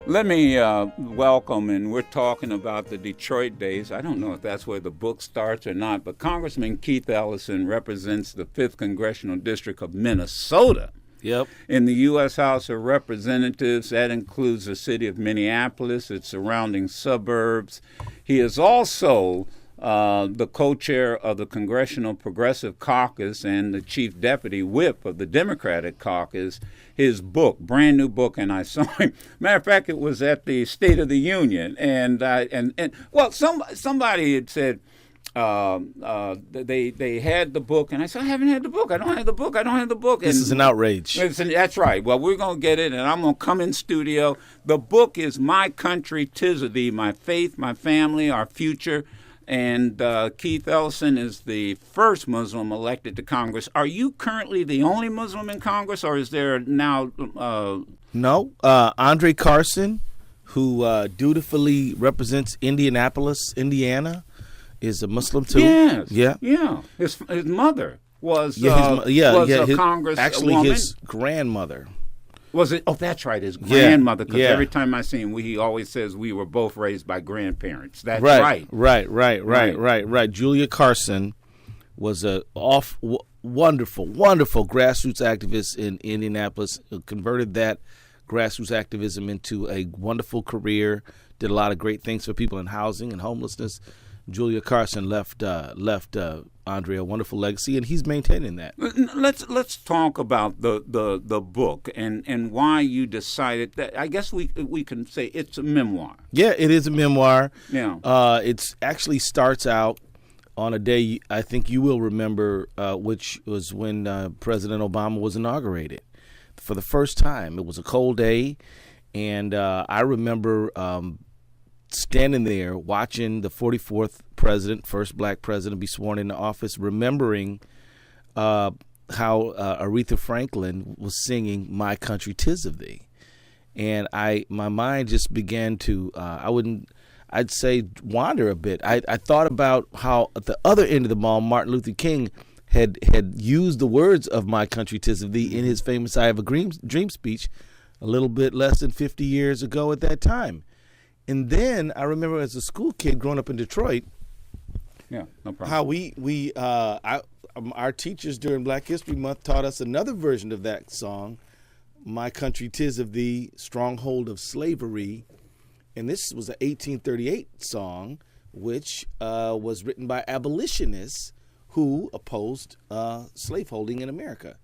Let me welcome, and we're talking about the Detroit days. I don't know if that's where the book starts or not, but Congressman Keith Ellison represents the 5th Congressional District of Minnesota. Yep. In the U.S. House of Representatives. That includes the city of Minneapolis, its surrounding suburbs. He is also the co-chair of the Congressional Progressive Caucus and the chief deputy whip of the Democratic Caucus. His book, brand new book, and I saw him. Matter of fact, it was at the State of the Union, and somebody had said they had the book, and I said, I haven't had the book. I don't have the book. I don't have the book. This is an outrage. That's right. Well, we're going to get it, and I'm going to come in studio. The book is My Country, 'Tis of Thee, My Faith, My Family, Our Future. And Keith Ellison is the first Muslim elected to Congress. Are you currently the only Muslim in Congress, or is there now? No. Andre Carson, who dutifully represents Indianapolis, Indiana, is a Muslim too. Yes. Yeah. His mother was a Congresswoman. Actually, his grandmother. Was it? Oh, that's right, his grandmother. Because every time I see him, he always says we were both raised by grandparents. That's right. Right. Julia Carson was a wonderful grassroots activist in Indianapolis. Converted that grassroots activism into a wonderful career. Did a lot of great things for people in housing and homelessness. Julia Carson left Andre a wonderful legacy, and he's maintaining that. Let's talk about the book and why you decided that. I guess we can say it's a memoir. Yeah, it is a memoir. Yeah. It actually starts out on a day I think you will remember, which was when President Obama was inaugurated for the first time. It was a cold day, and I remember standing there watching the 44th president, first black president, be sworn into office, remembering how Aretha Franklin was singing "My Country, 'Tis of Thee," and my mind just began to I'd say wander a bit. I thought about how at the other end of the mall, Martin Luther King had used the words of "My Country, 'Tis of Thee" in his famous "I Have a Dream" speech a little bit less than 50 years ago at that time. And then I remember as a school kid growing up in Detroit, how our teachers during Black History Month taught us another version of that song, "My Country, 'Tis of Thee, Stronghold of Slavery." And this was an 1838 song, which was written by abolitionists who opposed slaveholding in America.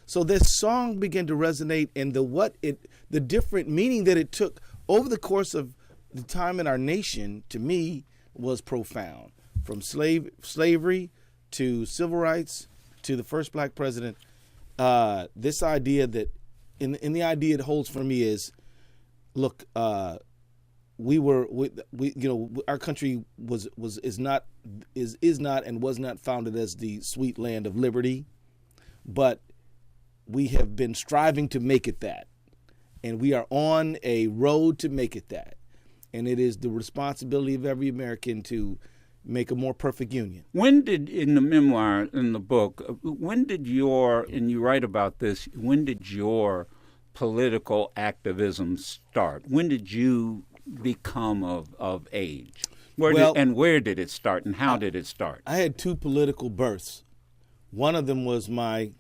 So this song began to resonate, and the different meaning that it took over the course of the time in our nation, to me, was profound. From slavery to civil rights to the first black president, this idea that, in the idea it holds for me is, look, our country is not and was not founded as the sweet land of liberty, but we have been striving to make it that, and we are on a road to make it that. And it is the responsibility of every American to make a more perfect union. When did, in the memoir, in the book, and you write about this, when did your political activism start? When did you become of age? Where did it start, and how did it start? I had two political births. One of them was my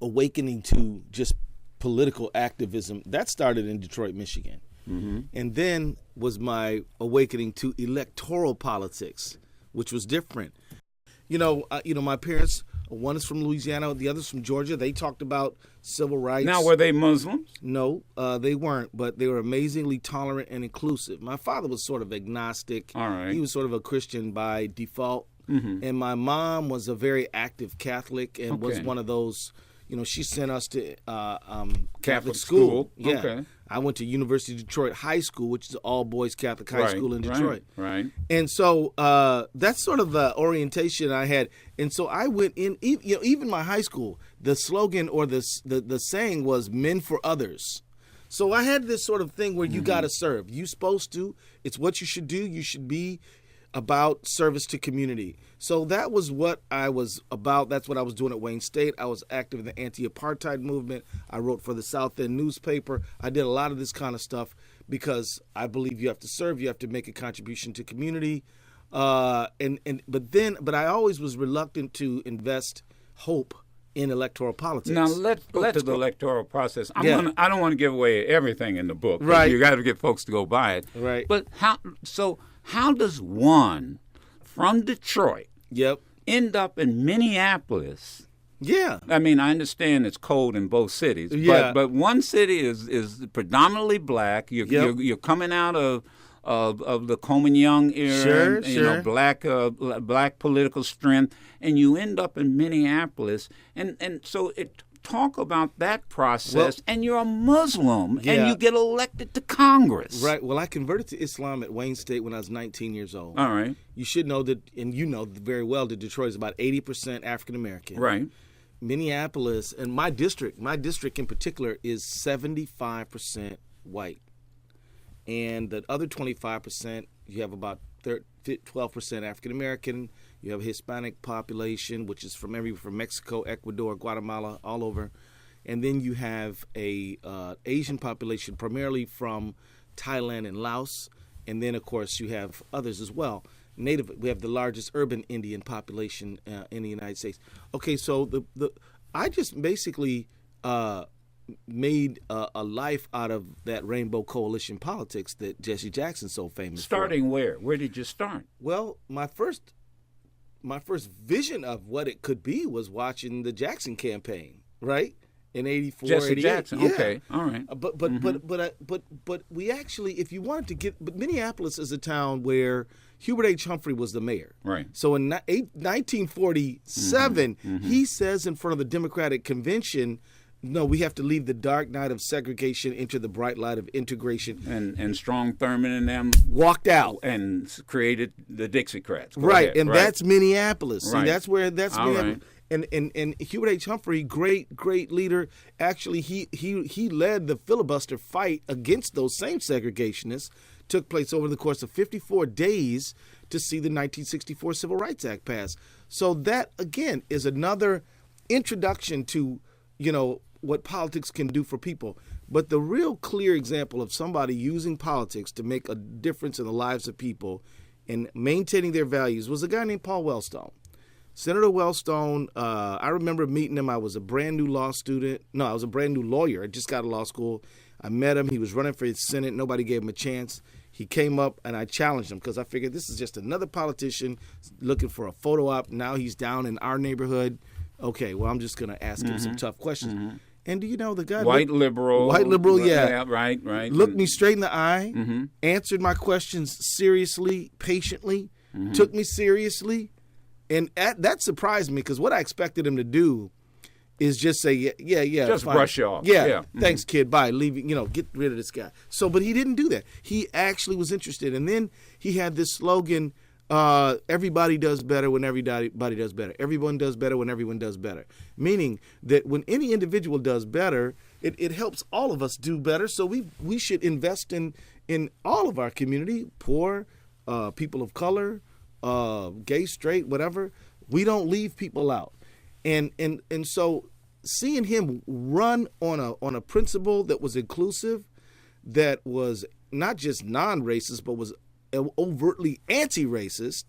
awakening to just political activism. That started in Detroit, Michigan. Mm-hmm. And then was my awakening to electoral politics, which was different. My parents, one is from Louisiana, the other's from Georgia. They talked about civil rights. Now, were they Muslims? No, they weren't, but they were amazingly tolerant and inclusive. My father was sort of agnostic. All right. He was sort of a Christian by default. Mm-hmm. And my mom was a very active Catholic and was one of those, she sent us to Catholic school. Yeah. Okay. I went to University of Detroit High School, which is an all-boys Catholic high school in Detroit. Right. And so that's sort of the orientation I had. And so I went in, even my high school, the slogan or the saying was "Men for Others." So I had this sort of thing where you got to serve. You're supposed to. It's what you should do. You should be about service to community. So that was what I was about. That's what I was doing at Wayne State. I was active in the anti-apartheid movement. I wrote for the South End newspaper. I did a lot of this kind of stuff because I believe you have to serve, you have to make a contribution to community. But I always was reluctant to invest hope in electoral politics. Now let's the electoral process. I don't want to give away everything in the book. Right. You got to get folks to go buy it. Right. But how does one from Detroit end up in Minneapolis? Yeah. I mean, I understand it's cold in both cities. Yeah. But one city is predominantly black. You're coming out of the Coleman Young era, Sure. Black political strength, and you end up in Minneapolis, and so talk about that process. And you're a Muslim, and you get elected to Congress. Right. Well, I converted to Islam at Wayne State when I was 19 years old. All right. You should know that, and you know very well that Detroit is about 80% African American. Right. Minneapolis, and my district in particular, is 75% white. And the other 25%, you have about 12% African American. You have a Hispanic population, which is from Mexico, Ecuador, Guatemala, all over. And then you have a Asian population, primarily from Thailand and Laos. And then, of course, you have others as well. We have the largest urban Indian population in the United States. Okay, so I just basically made a life out of that Rainbow Coalition politics that Jesse Jackson's so famous for. Starting where? Where did you start? Well, my first vision of what it could be was watching the Jackson campaign, right? In 84, Jesse 88. Jackson. Yeah. Okay, all right. But we actually, if you wanted to but Minneapolis is a town where Hubert H. Humphrey was the mayor. Right. So in 1947, he says in front of the Democratic Convention, no, we have to leave the dark night of segregation into the bright light of integration. And Strom Thurmond and them walked out and created the Dixiecrats. Right, and that's Minneapolis. Right. See, that's Minneapolis. Right. And Hubert H. Humphrey, great leader. Actually, he led the filibuster fight against those same segregationists. Took place over the course of 54 days to see the 1964 Civil Rights Act pass. So that again is another introduction to, what politics can do for people. But the real clear example of somebody using politics to make a difference in the lives of people and maintaining their values was a guy named Paul Wellstone. Senator Wellstone, I remember meeting him. I was a brand new law student. No, I was a brand new lawyer. I just got out of law school. I met him. He was running for the Senate. Nobody gave him a chance. He came up, and I challenged him because I figured this is just another politician looking for a photo op. Now he's down in our neighborhood. Okay, well, I'm just going to ask him some tough questions. And do you know the guy? White liberal, yeah. Right. Looked me straight in the eye, answered my questions seriously, patiently, took me seriously. And that surprised me because what I expected him to do is just say, yeah. Just fine. brush you off. Yeah. Thanks, kid. Bye. Leave. Get rid of this guy. So, but he didn't do that. He actually was interested. And then he had this slogan, everybody does better when everybody does better. Everyone does better when everyone does better. Meaning that when any individual does better, it helps all of us do better. So we should invest in all of our community, poor, people of color, gay, straight, whatever. We don't leave people out. And so seeing him run on a principle that was inclusive, that was not just non-racist, but was overtly anti-racist,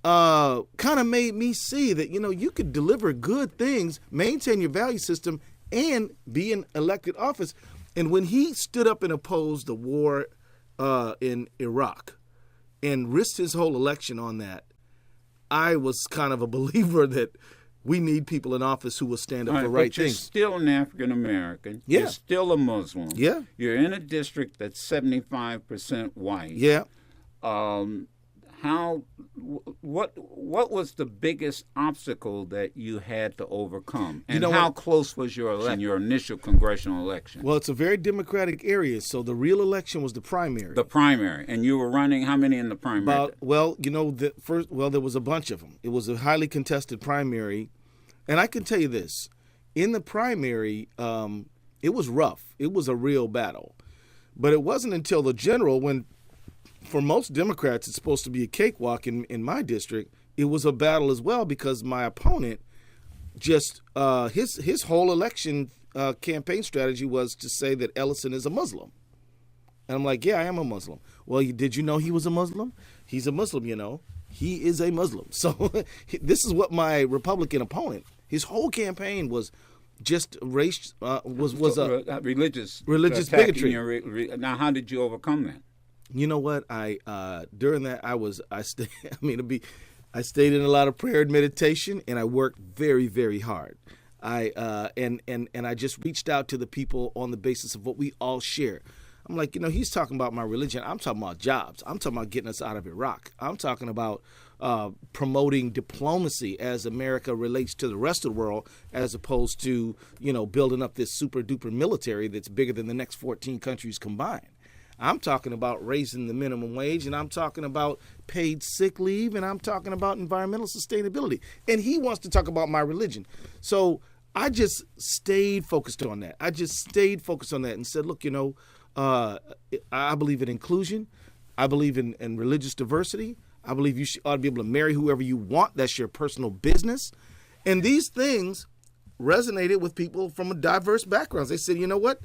kind of made me see that, you could deliver good things, maintain your value system, and be in elected office. And when he stood up and opposed the war in Iraq and risked his whole election on that, I was kind of a believer that we need people in office who will stand up for right but you're things. Still an African American. Yeah. You're still a Muslim. Yeah. You're in a district that's 75% white. Yeah. What was the biggest obstacle that you had to overcome? And how close was your initial congressional election? Well, it's a very Democratic area, so the real election was the primary. The primary. And you were running how many in the primary? There was a bunch of them. It was a highly contested primary. And I can tell you this, in the primary, it was rough. It was a real battle. But it wasn't until the general, when for most Democrats, it's supposed to be a cakewalk in my district. It was a battle as well because my opponent just his whole election campaign strategy was to say that Ellison is a Muslim. And I'm like, yeah, I am a Muslim. Well, did you know he was a Muslim? He's a Muslim, you know. He is a Muslim. So this is what my Republican opponent, his whole campaign was just race, was a religious bigotry. Now, how did you overcome that? You know what? During that I stayed in a lot of prayer and meditation, and I worked very, very hard. And I just reached out to the people on the basis of what we all share. I'm like, he's talking about my religion. I'm talking about jobs. I'm talking about getting us out of Iraq. I'm talking about promoting diplomacy as America relates to the rest of the world, as opposed to, building up this super duper military that's bigger than the next 14 countries combined. I'm talking about raising the minimum wage, and I'm talking about paid sick leave, and I'm talking about environmental sustainability. And he wants to talk about my religion. So I just stayed focused on that. And said, look, I believe in inclusion. I believe in religious diversity. I believe you ought to be able to marry whoever you want. That's your personal business. And these things resonated with people from diverse backgrounds. They said, you know what?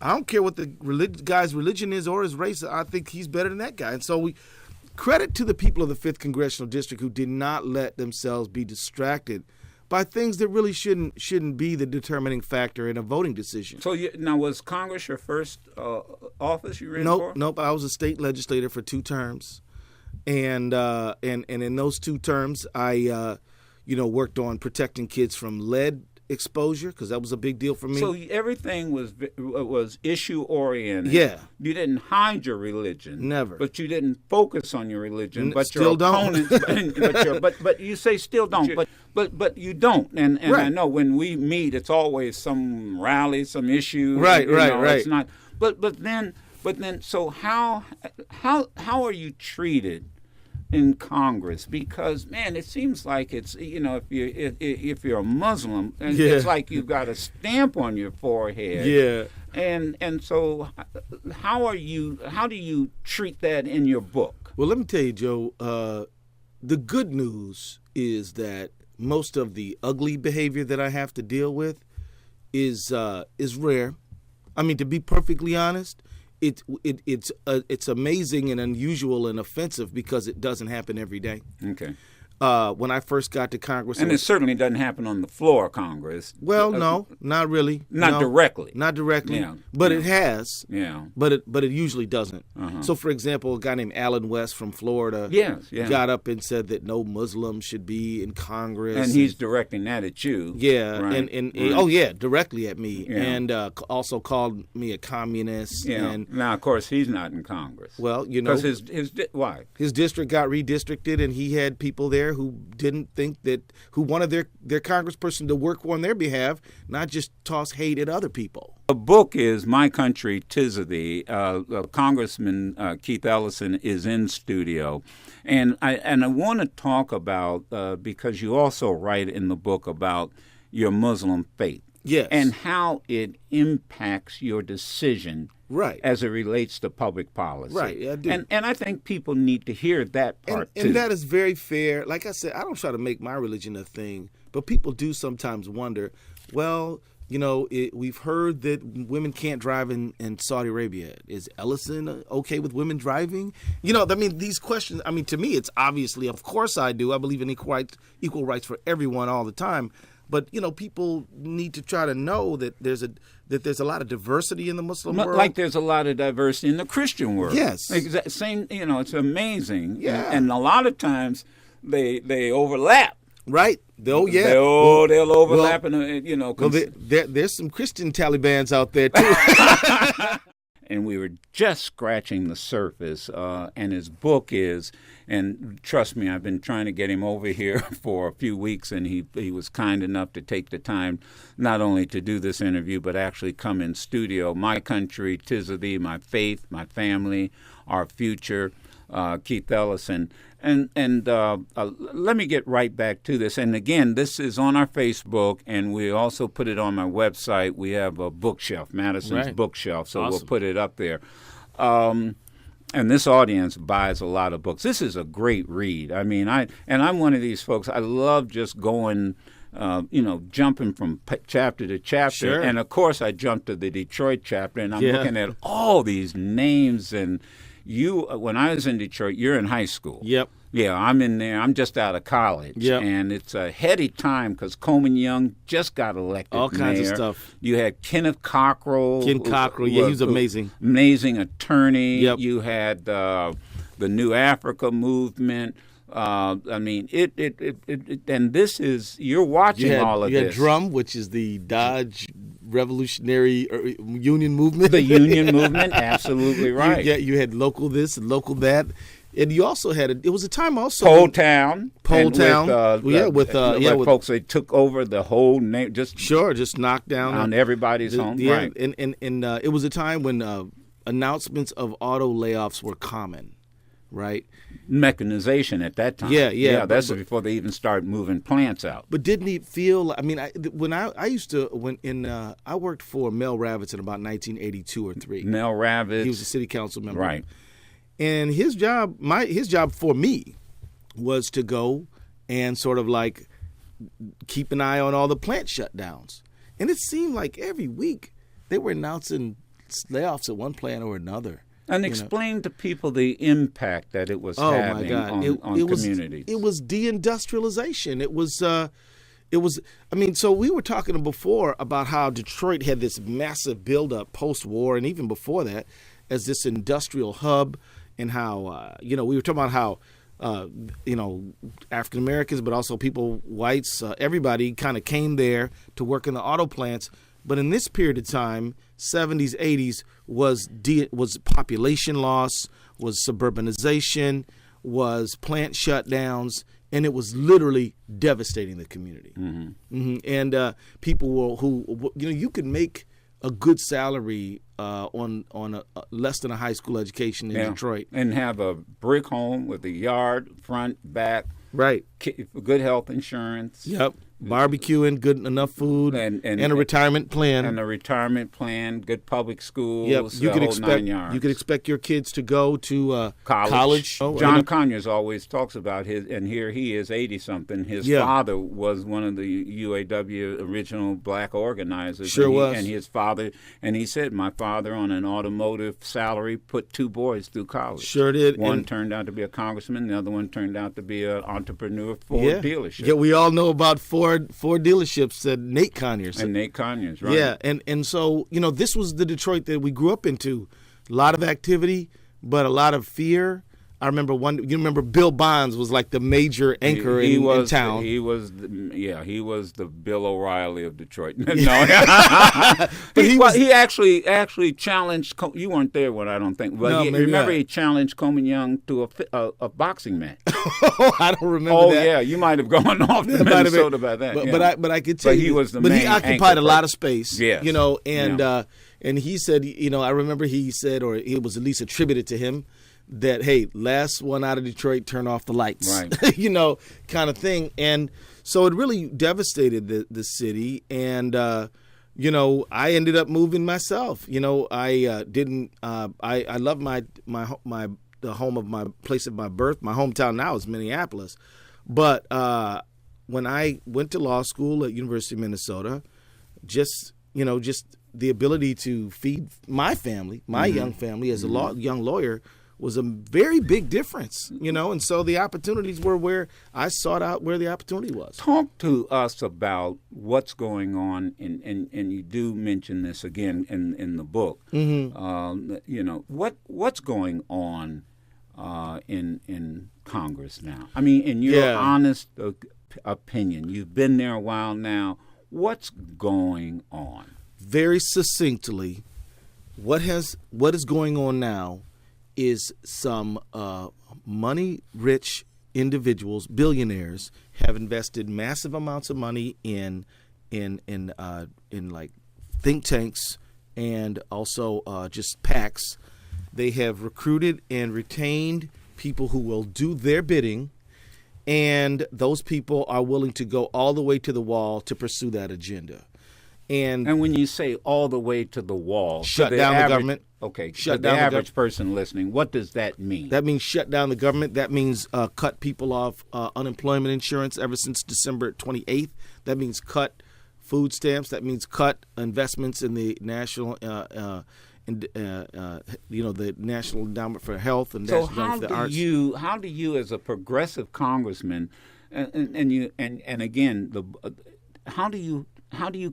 I don't care what the guy's religion is or his race. I think he's better than that guy. And so credit to the people of the 5th Congressional District who did not let themselves be distracted by things that really shouldn't be the determining factor in a voting decision. So now, was Congress your first office you ran for? Nope. I was a state legislator for 2 terms, and in those 2 terms, I worked on protecting kids from lead exposure, because that was a big deal for me. So everything was issue oriented. Yeah. You didn't hide your religion. Never. But you didn't focus on your religion. But still your opponents, don't. but you say still don't. But you don't. And right. I know when we meet, it's always some rally, some issue. Right. It's not. But then. So how are you treated in Congress? Because, man, it seems like it's, if you're a Muslim, and it's like you've got a stamp on your forehead. Yeah. And so how do you treat that in your book? Well, let me tell you, Joe, the good news is that most of the ugly behavior that I have to deal with is rare. I mean, to be perfectly honest, it's amazing and unusual and offensive because it doesn't happen every day. Okay. When I first got to Congress, and it certainly doesn't happen on the floor of Congress. Well, no, not really. Not directly. Not directly. Yeah. But it has. Yeah. But it usually doesn't. Uh-huh. So, for example, a guy named Alan West from Florida got up and said that no Muslim should be in Congress. And he's directing that at you. Yeah. Right. And directly at me. Yeah. And also called me a communist. Yeah. And now, of course, he's not in Congress. Well, because why? His district got redistricted, and he had people there who didn't think who wanted their congressperson to work on their behalf, not just toss hate at other people. The book is My Country, 'Tis of Thee. Congressman Keith Ellison is in studio. And I want to talk about, because you also write in the book about your Muslim faith. Yes. And how it impacts your decision right. as it relates to public policy. Right, I do. And I think people need to hear that part, too. And that is very fair. Like I said, I don't try to make my religion a thing, but people do sometimes wonder, well, we've heard that women can't drive in Saudi Arabia. Is Ellison okay with women driving? These questions, to me, it's obviously, of course I do. I believe in equal rights for everyone all the time. But, people need to try to know that there's a lot of diversity in the Muslim world. Like there's a lot of diversity in the Christian world. Yes. Same, it's amazing. Yeah. And a lot of times they overlap. Right. They'll overlap. There's some Christian Talibans out there, too. And we were just scratching the surface, and his book is, and trust me, I've been trying to get him over here for a few weeks, and he was kind enough to take the time not only to do this interview, but actually come in studio. My Country, 'Tis of Thee, My Faith, My Family, Our Future, Keith Ellison. And let me get right back to this. And again, this is on our Facebook, and we also put it on my website. We have a bookshelf, Madison's Bookshelf, so awesome. We'll put it up there. And this audience buys a lot of books. This is a great read. I'm one of these folks. I love just going jumping from chapter to chapter. Sure. And, of course, I jumped to the Detroit chapter, and I'm looking at all these names. And when I was in Detroit, you're in high school. Yep. Yeah, I'm in there. I'm just out of college. Yep. And it's a heady time because Coleman Young just got elected All kinds mayor. of stuff. You had Kenneth Cockrell. Ken Cockrell, he was amazing. Amazing attorney. Yep. You had the New Africa movement. And this is, you're watching all of this. You had Drum, which is the Dodge Revolutionary Union Movement. The union movement, absolutely right. You had local this and local that. And you also had it was a time also Pole Town. With folks, they took over the whole name, just knocked down on everybody's home. Yeah, right. And it was a time when announcements of auto layoffs were common, right? Mechanization at that time. Yeah. That's before they even started moving plants out. But didn't he feel? I mean, I worked for Mel Ravitz in about 1982 or 3. Mel Ravitz. He was a city council member, right? And his job for me was to go and sort of like keep an eye on all the plant shutdowns. And it seemed like every week they were announcing layoffs at one plant or another. And explain to people the impact that it was having on communities. It was deindustrialization. So we were talking before about how Detroit had this massive buildup post-war and even before that as this industrial hub, and how, we were talking about how, African Americans, but also people, whites, everybody kind of came there to work in the auto plants. But in this period of time, 70s, 80s, was population loss, was suburbanization, was plant shutdowns, and it was literally devastating the community. Mm-hmm. Mm-hmm. And people who you could make a good salary on a less than a high school education in Detroit, and have a brick home with a yard, front, back, right? Good health insurance. Yep. Barbecuing, good enough food, and a retirement plan. And a retirement plan, good public schools. Yep. You could expect 9 yards. You could expect your kids to go to college. John Conyers always talks about his, and here he is 80-something. His father was one of the UAW original black organizers. Sure was. And his father, and he said, my father on an automotive salary put 2 boys through college. Sure did. One turned out to be a congressman. The other one turned out to be an entrepreneur Ford dealership. Yeah, we all know about Ford dealerships at Nate Conyers. And Nate Conyers, right. Yeah, and so, this was the Detroit that we grew up into. A lot of activity, but a lot of fear. I remember Bill Bonds was like the major anchor in town. He was the Bill O'Reilly of Detroit. No, but he actually challenged. You weren't there when I don't think. But he challenged Coleman Young to a boxing match. I don't remember that. Oh yeah, you might have gone off to Minnesota by that. But I could tell you. He was the But main he occupied a lot of space. Yes. And he said, I remember he said, or it was at least attributed to him, that, hey, last one out of Detroit, turn off the lights, right. Kind of thing. And so it really devastated the city. And, I ended up moving myself. I love the home of my place of my birth. My hometown now is Minneapolis. But when I went to law school at University of Minnesota, just the ability to feed my family, my young family as a young lawyer, was a very big difference, and so the opportunities were where I sought out where the opportunity was. Talk to us about what's going on, and you do mention this again in the book. Mm-hmm. What's going on in Congress now? I mean, in your honest opinion, you've been there a while now. What's going on? Very succinctly, what is going on now is some money-rich individuals, billionaires, have invested massive amounts of money in like think tanks and also just PACs. They have recruited and retained people who will do their bidding, and those people are willing to go all the way to the wall to pursue that agenda. And when you say all the way to the wall, shut down the government. Okay, shut the down average person listening, what does that mean? That means shut down the government. That means cut people off unemployment insurance ever since December 28th. That means cut food stamps. That means cut investments in the national, the National Endowment for Health and so National Endowment for the Arts. How do you, as a progressive congressman, and again, how do you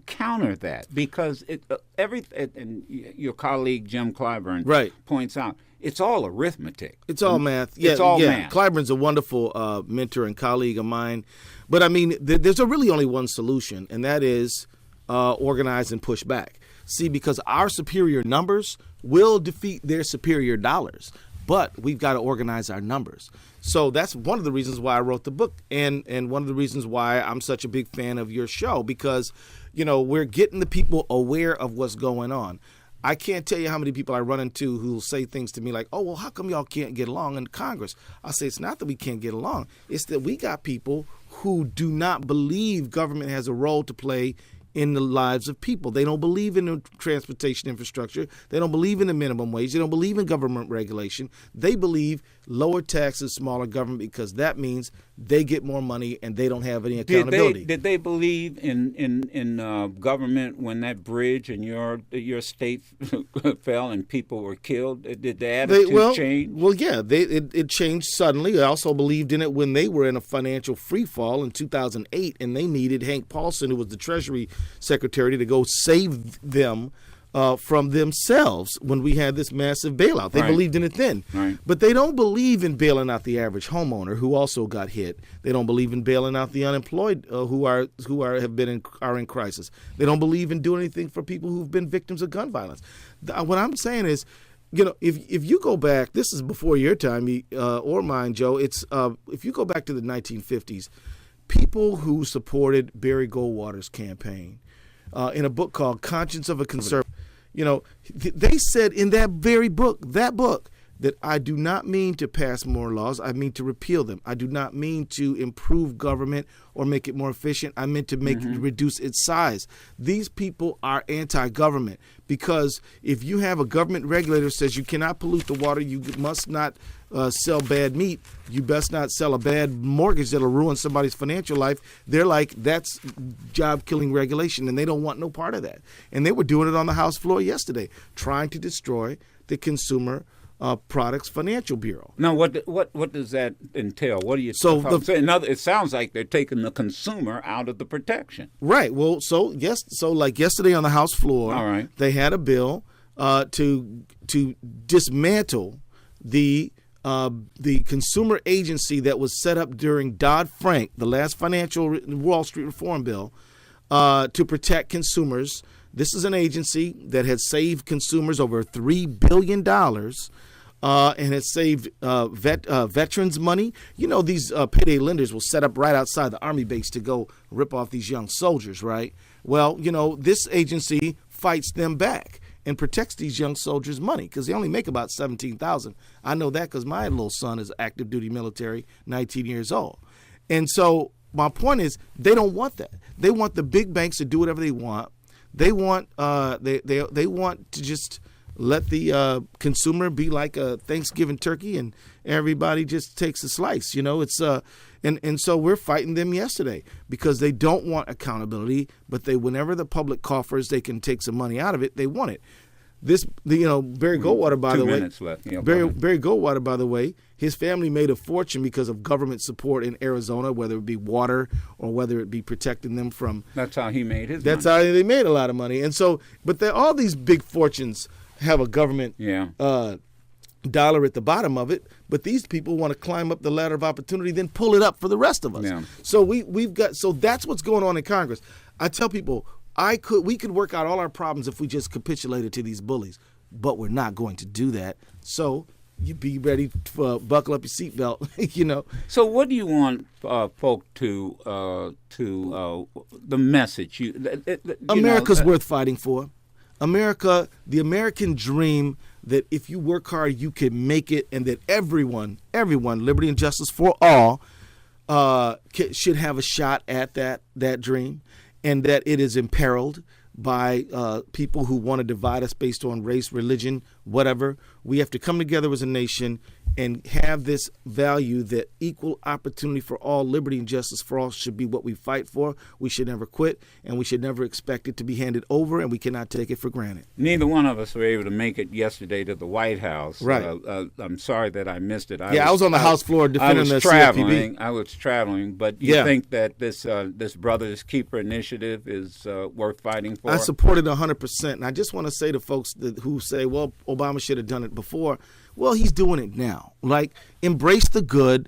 counter that? Because and your colleague Jim Clyburn points out, it's all arithmetic. It's all math. Yeah, it's all math. Clyburn's a wonderful mentor and colleague of mine. But I mean, there's really only one solution, and that is organize and push back. See, because our superior numbers will defeat their superior dollars, but we've got to organize our numbers. So that's one of the reasons why I wrote the book, and one of the reasons why I'm such a big fan of your show, because, we're getting the people aware of what's going on. I can't tell you how many people I run into who will say things to me like, oh, well, how come y'all can't get along in Congress? I say, it's not that we can't get along. It's that we got people who do not believe government has a role to play in the lives of people. They don't believe in the transportation infrastructure. They don't believe in the minimum wage. They don't believe in government regulation. They believe lower taxes, smaller government, because that means they get more money and they don't have any accountability. Did they believe in government when that bridge in your state fell and people were killed? Did the attitude change? Well, yeah, it changed suddenly. I also believed in it when they were in a financial free fall in 2008, and they needed Hank Paulson, who was the Treasury Secretary, to go save them from themselves when we had this massive bailout. They believed in it then. Right. But they don't believe in bailing out the average homeowner who also got hit. They don't believe in bailing out the unemployed who are in crisis. They don't believe in doing anything for people who've been victims of gun violence. What I'm saying is, if you go back, this is before your time or mine, Joe. It's if you go back to the 1950s, people who supported Barry Goldwater's campaign in a book called Conscience of a Conservative, they said in that very book, that I do not mean to pass more laws. I mean to repeal them. I do not mean to improve government or make it more efficient. I meant to reduce its size. These people are anti-government because if you have a government regulator that says you cannot pollute the water, you must not sell bad meat, you best not sell a bad mortgage that'll ruin somebody's financial life, they're like, that's job-killing regulation, and they don't want no part of that. And they were doing it on the House floor yesterday, trying to destroy the Consumer Products Financial Bureau. Now, what does that entail? What do you it sounds like they're taking the consumer out of the protection. Right. Well, like yesterday on the House floor, all right, they had a bill to dismantle the consumer agency that was set up during Dodd-Frank, the last financial Wall Street reform bill, to protect consumers. This is an agency that has saved consumers over $3 billion and has saved veterans money. These payday lenders will set up right outside the Army base to go rip off these young soldiers, right? Well, this agency fights them back and protects these young soldiers' money because they only make about $17,000. I know that because my little son is active duty military, 19 years old. And so my point is they don't want that. They want the big banks to do whatever they want. They want they want to just let the consumer be like a Thanksgiving turkey and everybody just takes a slice. It's and so we're fighting them yesterday because they don't want accountability, but whenever the public coffers they can take some money out of it, they want it. Barry Goldwater, by the way. 2 minutes left. Barry Goldwater, by the way, his family made a fortune because of government support in Arizona, whether it be water or whether it be protecting them from. That's how he made his. That's money. how they made a lot of money, and so, but all these big fortunes have a government dollar at the bottom of it. But these people want to climb up the ladder of opportunity, then pull it up for the rest of us. Yeah. So we've got. So that's what's going on in Congress. I tell people. We could work out all our problems if we just capitulated to these bullies, but we're not going to do that. So you be ready to buckle up your seatbelt, So what do you want folk to the message? America's worth fighting for. America, the American dream that if you work hard, you can make it, and that everyone, liberty and justice for all, should have a shot at that dream. And that it is imperiled by people who want to divide us based on race, religion, whatever. We have to come together as a nation and have this value that equal opportunity for all, liberty and justice for all should be what we fight for. We should never quit, and we should never expect it to be handed over, and we cannot take it for granted. Neither one of us were able to make it yesterday to the White House. Right. I'm sorry that I missed it. I was on the House floor defending the CFPB. I was traveling, but you think that this Brothers Keeper initiative is worth fighting for? I support it 100%, and I just want to say to folks who say, well, Obama should have done it before, well, he's doing it now. Like, embrace the good,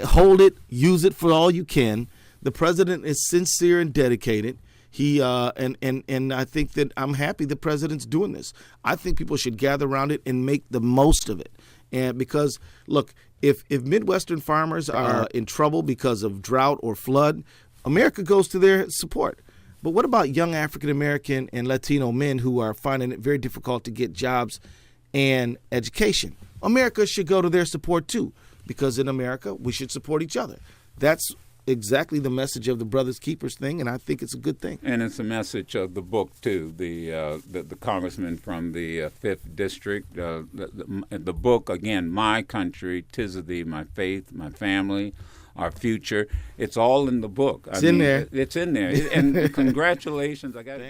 hold it, use it for all you can. The president is sincere and dedicated. He and I think that I'm happy the president's doing this. I think people should gather around it and make the most of it. And because, look, if Midwestern farmers are in trouble because of drought or flood, America goes to their support. But what about young African American and Latino men who are finding it very difficult to get jobs and education? America should go to their support too, because in America we should support each other. That's exactly the message of the Brothers Keepers thing, and I think it's a good thing. And it's a message of the book too. The congressman from the 5th district. The book again, My Country, 'Tis of Thee, My Faith, My Family, Our Future. It's all in the book. It's in there. It's in there. And congratulations. I got.